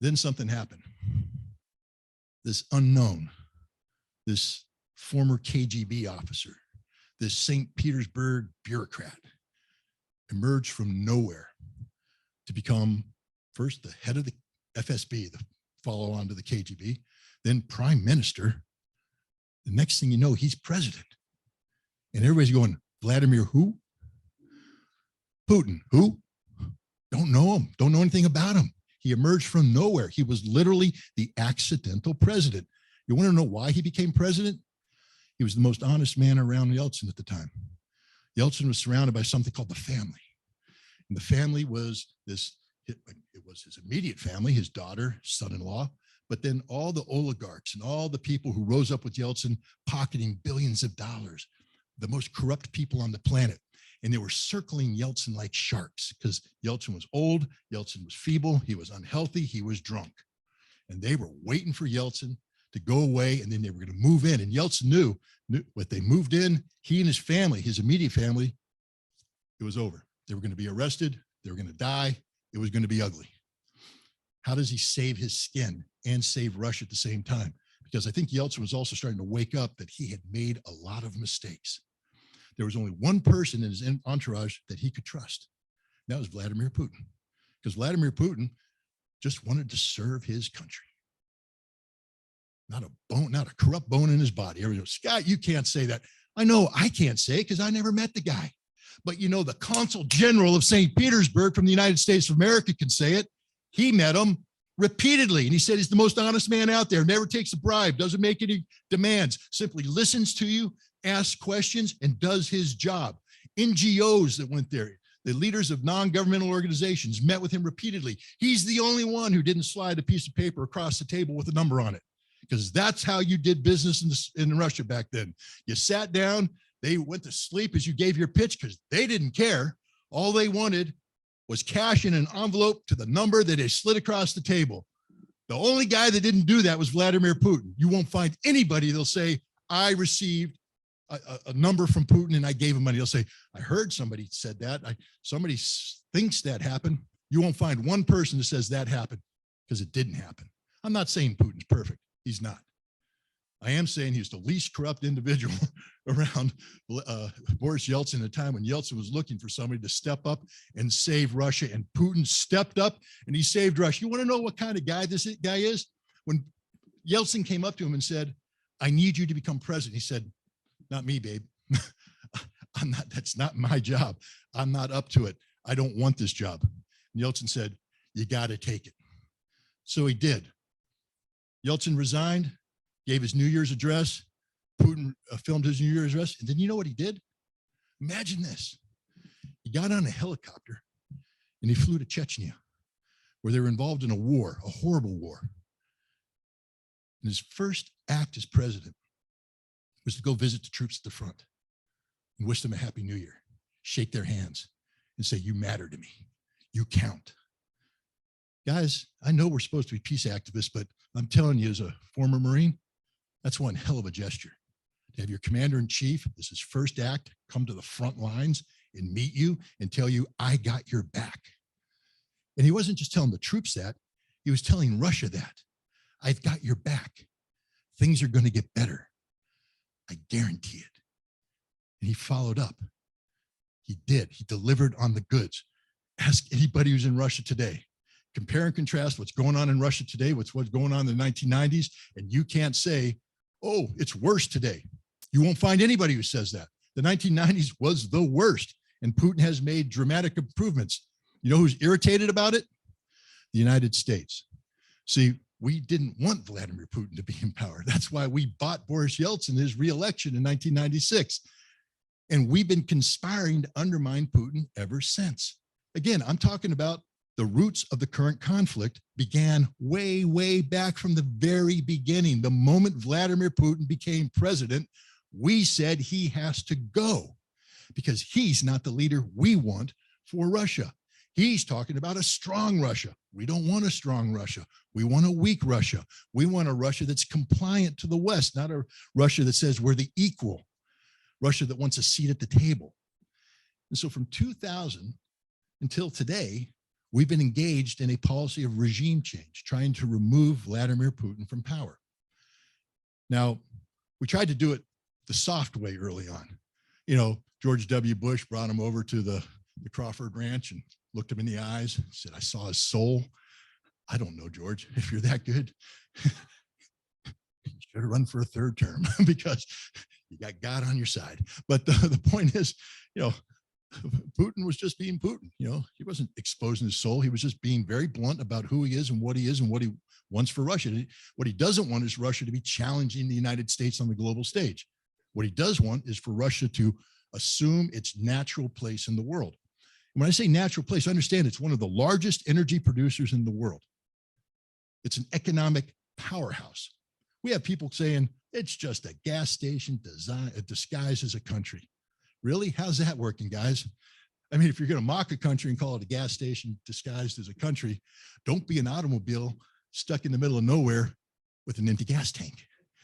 Then something happened. This unknown, this former KGB officer, this St. Petersburg bureaucrat emerged from nowhere to become first the head of the FSB, the follow on to the KGB, then prime minister. The next thing you know, he's president. And everybody's going, Vladimir who? Putin, who? Don't know him, don't know anything about him. He emerged from nowhere. He was literally the accidental president. You want to know why he became president? He was the most honest man around Yeltsin at the time. Yeltsin was surrounded by something called the family. And the family was this, it was his immediate family, his daughter, son-in-law, but then all the oligarchs and all the people who rose up with Yeltsin pocketing billions of dollars, the most corrupt people on the planet. And they were circling Yeltsin like sharks because Yeltsin was old, Yeltsin was feeble, he was unhealthy, he was drunk. And they were waiting for Yeltsin to go away, and then they were going to move in. And Yeltsin knew what they moved in, he and his family, his immediate family, it was over. They were going to be arrested, they were going to die, it was going to be ugly. How does he save his skin and save Russia at the same time? Because I think Yeltsin was also starting to wake up that he had made a lot of mistakes. There was only one person in his entourage that he could trust. That was Vladimir Putin. Because Vladimir Putin just wanted to serve his country. Not a bone, not a corrupt bone in his body. Everybody goes, Scott, you can't say that. I know I can't say it because I never met the guy. But you know, the Consul General of St. Petersburg from the United States of America can say it. He met him repeatedly. And he said he's the most honest man out there, never takes a bribe, doesn't make any demands, simply listens to you, asks questions, and does his job. NGOs that went there, the leaders of non-governmental organizations met with him repeatedly. He's the only one who didn't slide a piece of paper across the table with a number on it, because that's how you did business in Russia back then. You sat down, they went to sleep as you gave your pitch because they didn't care. All they wanted was cash in an envelope to the number that they slid across the table. The only guy that didn't do that was Vladimir Putin. You won't find anybody that'll say, I received a number from Putin and I gave him money. They'll say, I heard somebody said that. Somebody thinks that happened. You won't find one person that says that happened, because it didn't happen. I'm not saying Putin's perfect. He's not. I am saying he's the least corrupt individual around Boris Yeltsin at a time when Yeltsin was looking for somebody to step up and save Russia, and Putin stepped up and he saved Russia. You want to know what kind of guy this guy is? When Yeltsin came up to him and said, I need you to become president, he said, not me, babe. I'm not, that's not my job. I'm not up to it. I don't want this job. And Yeltsin said, you got to take it. So he did. Yeltsin resigned, gave his New Year's address. Putin filmed his New Year's address. And then you know what he did? Imagine this. He got on a helicopter and he flew to Chechnya, where they were involved in a war, a horrible war. And his first act as president was to go visit the troops at the front and wish them a happy new year, shake their hands and say, you matter to me, you count. Guys, I know we're supposed to be peace activists, but I'm telling you, as a former Marine, that's one hell of a gesture. To have your commander in chief, this is first act, come to the front lines and meet you and tell you, I got your back. And he wasn't just telling the troops that, he was telling Russia that. I've got your back. Things are going to get better. I guarantee it. And he followed up. He did. He delivered on the goods. Ask anybody who's in Russia today. Compare and contrast what's going on in Russia today with what's going on in the 1990s, and you can't say, oh, it's worse today. You won't find anybody who says that. The 1990s was the worst, and Putin has made dramatic improvements. You know who's irritated about it? The United States. See, we didn't want Vladimir Putin to be in power. That's why we bought Boris Yeltsin his re-election in 1996. And we've been conspiring to undermine Putin ever since. Again, I'm talking about the roots of the current conflict began way, way back from the very beginning. The moment Vladimir Putin became president, we said he has to go because he's not the leader we want for Russia. He's talking about a strong Russia. We don't want a strong Russia. We want a weak Russia. We want a Russia that's compliant to the West, not a Russia that says we're the equal. Russia that wants a seat at the table. And so from 2000 until today, we've been engaged in a policy of regime change, trying to remove Vladimir Putin from power. Now, we tried to do it the soft way early on. You know, George W. Bush brought him over to the Crawford Ranch and looked him in the eyes and said, I saw his soul. I don't know, George, if you're that good, you should have run for a third term because you got God on your side. But the point is, you know, Putin was just being Putin. You know, he wasn't exposing his soul. He was just being very blunt about who he is and what he wants for Russia. What he doesn't want is Russia to be challenging the United States on the global stage. What he does want is for Russia to assume its natural place in the world. And when I say natural place, understand it's one of the largest energy producers in the world. It's an economic powerhouse. We have people saying it's just a gas station disguised as a country. Really? How's that working, guys? I mean, if you're going to mock a country and call it a gas station disguised as a country, don't be an automobile stuck in the middle of nowhere with an empty gas tank.